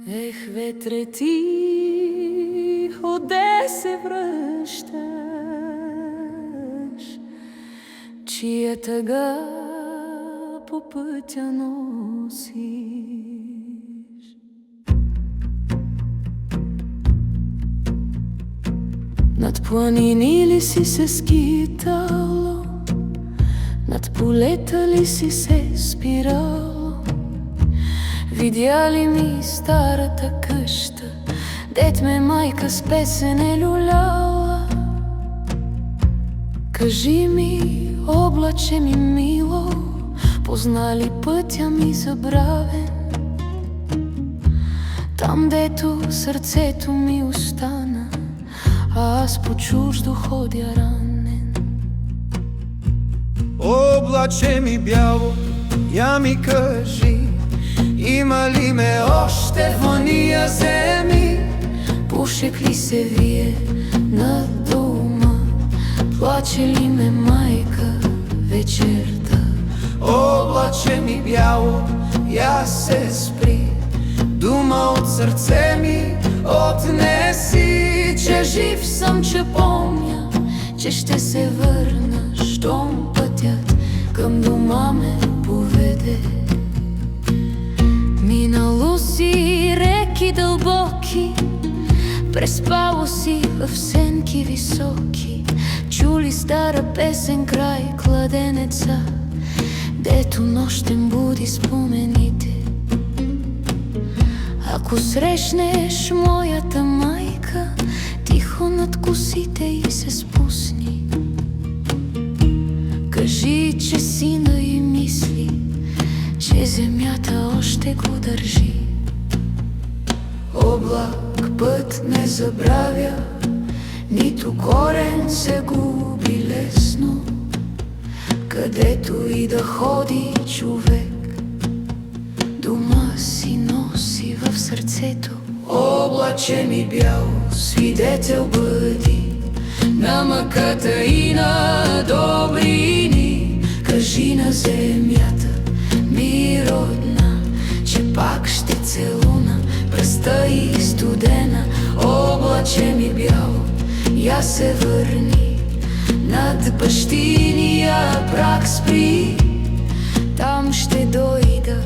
Ех, ветре тихо, де се връщаш, чия тъга по пътя носиш? Над планини ли си се скитало, над полета ли си се спирало? Видя ли ми старата къща, дет ме майка с песен е люляла? Кажи ми, облаче ми мило, позна ли пътя ми забравен? Там, дето сърцето ми остана, а аз по чуждо ходя ранен. Облаче ми бяло, я ми кажи, има ли ме още в ония земи? Пушек ли се вие на дома, плаче ли ме майка вечерта? Облаче ми бяло, я се спри, дума от сърце ми отнеси. Че жив съм, че помня, че ще се върна, щом пътят към дома ме поведе. Минало си реки дълбоки, преспало си в сенки високи, чули стара песен край кладенеца, дето нощем буди спомените. Ако срещнеш моята майка, тихо над косите й се спусни. Кажи, че сина й мисли, че земята още го държи. Облак път не забравя, нито корен се губи лесно. Където и да ходи човек, дома си носи в сърцето. Облаче ми бяло, свидетел бъди на мъката и на добрини. Кажи на земята ми родна, че пак ще целуна пръста и студена. Облаче ми бяло, я се върни, над бащиния праг спри. Там ще дойда